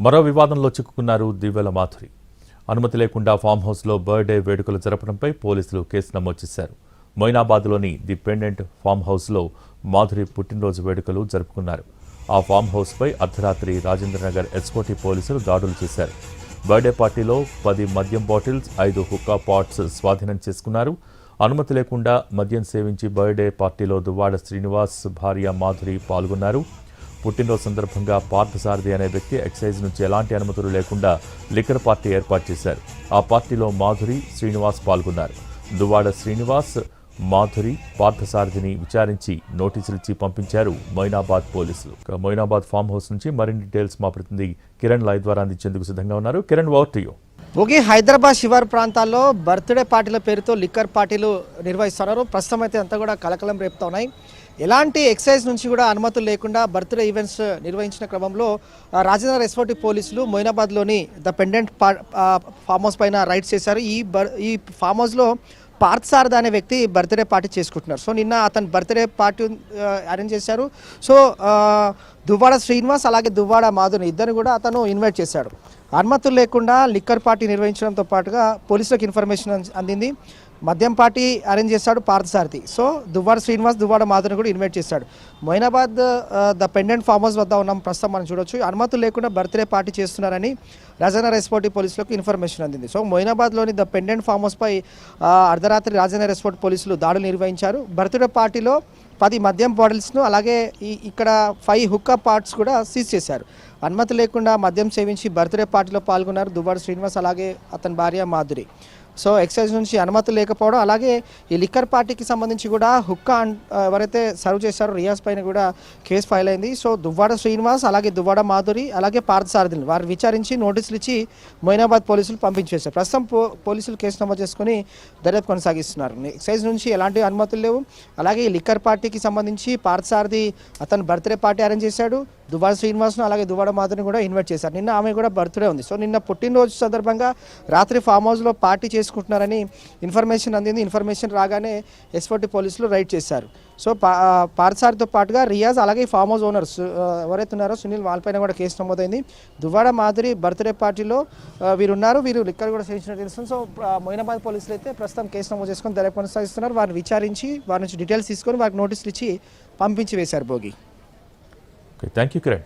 మరో వివాదంలో చిక్కుకున్నారు దివ్యల మాధురి. అనుమతి లేకుండా ఫామ్ హౌస్లో బర్త్డే వేడుకలు జరపడంపై పోలీసులు కేసు నమోదు చేశారు. మొయినాబాద్లోని ది పెండెంట్ ఫామ్ హౌస్లో మాధురి పుట్టినరోజు వేడుకలు జరుపుకున్నారు. ఆ ఫామ్ హౌస్పై అర్ధరాత్రి రాజేంద్రనగర్ ఎస్కోటీ పోలీసులు దాడులు చేశారు. బర్త్డే పార్టీలో 10 మద్యం బాటిల్స్, 5 హుక్కా పాట్స్ స్వాధీనం చేసుకున్నారు. అనుమతి లేకుండా మద్యం సేవించి బర్త్డే పార్టీలో దువ్వాడ శ్రీనివాస్ భార్య మాధురి పాల్గొన్నారు. పుట్టినరోజు సందర్భంగా పార్థసారథి అనే వ్యక్తి ఎక్సైజ్ నుంచి ఎలాంటి అనుమతులు లేకుండా లిక్కర్ పార్టీ ఏర్పాటు చేశారు. ఆ పార్టీలో మాధురి, శ్రీనివాస్ పాల్గొన్నారు. దువ్వాడ శ్రీనివాస్, మాధురి, పార్థసారథిని విచారించి నోటీసులు ఇచ్చి పంపించారు మొయినాబాద్ పోలీసులు. మొయినాబాద్ ఫామ్ హౌస్ నుంచి మరిన్ని డీటెయిల్స్ మా ప్రతినిధి కిరణ్ లైవ్ ద్వారా అందించేందుకు సిద్ధంగా ఉన్నారు. Kiran, over to you. Okay, Hyderabad శివారు ప్రాంతాల్లో బర్త్డే పార్టీల పేరుతో లిక్కర్ పార్టీలు నిర్వహిస్తున్నారు. ప్రస్తుతం అయితే అంతా కూడా కలకలం రేపుతా ఉన్నాయి. ఎలాంటి ఎక్సైజ్ నుంచి కూడా అనుమతులు లేకుండా బర్త్డే ఈవెంట్స్ నిర్వహించిన క్రమంలో రాజేంద్ర ఎస్ఓటీ పోలీసులు మొయినాబాద్లోని ద పెండెంట్ ఫామ్ హౌస్ పైన రైడ్స్ చేశారు. ఈ ఫామ్ హౌస్లో పార్థసారథి అనే వ్యక్తి బర్త్డే పార్టీ చేసుకుంటున్నారు. సో నిన్న అతను బర్త్డే పార్టీ అరేంజ్ చేశారు. సో దువ్వాడ శ్రీనివాస్ అలాగే దువ్వాడ మాధుని ఇద్దరు కూడా అతను ఇన్వైట్ చేశాడు. అనుమతులు లేకుండా లిక్కర్ పార్టీ నిర్వహించడంతో పాటుగా పోలీసులకు ఇన్ఫర్మేషన్ అందింది. మద్యం పార్టీ అరేంజ్ చేశాడు పార్థసారథి. సో దువ్వాడ శ్రీనివాస్, దువ్వాడ మాధుని కూడా ఇన్వైట్ చేశాడు. Moinabad the pendant farm house వద్ద ఉన్నాం ప్రస్తుతం. మనం చూడొచ్చు, అనుమతులు లేకుండా బర్త్డే పార్టీ చేస్తున్నారని రాజేంద్ర ఎస్పోర్టీ పోలీసులకు ఇన్ఫర్మేషన్ అందింది. సో మొయినాబాద్లోని ద పెండెంట్ ఫామ్ హౌస్పై అర్ధరాత్రి రాజేంద్ర ఎస్పోర్ట్ పోలీసులు దాడులు నిర్వహించారు. బర్త్డే పార్టీలో 10 మద్యం బాటిల్స్ను అలాగే ఇక్కడ 5 హుక్కా పాట్స్ కూడా సీజ్ చేశారు. అనుమతి లేకుండా మద్యం సేవించి బర్త్డే పార్టీలో పాల్గొన్నారు దువ్వాడ శ్రీనివాస్ అలాగే అతని భార్య మాధురి. సో ఎక్సైజ్ నుంచి అనుమతి లేకపోవడం, అలాగే ఈ లిక్కర్ పార్టీకి సంబంధించి కూడా హుక్కా ఎవరైతే సర్వ్ చేశారో రియాజ్ పైన కూడా కేసు ఫైల్ అయింది. సో దువ్వాడ శ్రీనివాస్ అలాగే దువ్వాడ మాధురి అలాగే పార్థసారథిని వారు విచారించి నోటీసులు ఇచ్చి మొయినాబాద్ పోలీసులు పంపించేశారు. ప్రస్తుతం పోలీసులు కేసు నమోదు చేసుకుని దర్యాప్తు కొనసాగిస్తున్నారు. ఎక్సైజ్ నుంచి ఎలాంటి అనుమతులు లేవు. అలాగే ఈ లిక్కర్ పార్టీకి సంబంధించి పార్థసారథి అతను బర్త్డే పార్టీ అరేంజ్ చేశాడు. దువ్వాడ శ్రీనివాస్ను అలాగే దువ్వాడ మాధుని కూడా ఇన్వైట్ చేశారు. నిన్న ఆమె కూడా బర్త్డే ఉంది. సో నిన్న పుట్టినరోజు సందర్భంగా రాత్రి ఫామ్ హౌస్లో పార్టీ చేసుకుంటున్నారని ఇన్ఫర్మేషన్ అందింది. ఇన్ఫర్మేషన్ రాగానే ఎస్ఓటీ పోలీసులు రైడ్ చేశారు. సో పార్థసారథితో పాటుగా రియాజ్ అలాగే ఫామ్ హౌస్ ఓనర్ ఎవరైతే ఉన్నారో సునీల్, వాళ్ళపైన కూడా కేసు నమోదైంది. దువ్వాడ మాధురి బర్త్డే పార్టీలో వీరు లిక్కర్ కూడా చేసినట్టు తెలుస్తుంది. సో మొయినాబాద్ పోలీసులు అయితే ప్రస్తుతం కేసు నమోదు చేసుకొని దర్యాప్తు కొనసాగిస్తున్నారు. వారిని విచారించి వారి నుంచి డీటెయిల్స్ తీసుకొని వారికి నోటీసులు ఇచ్చి పంపించి వేశారు. భోగి. Thank you, Kiran.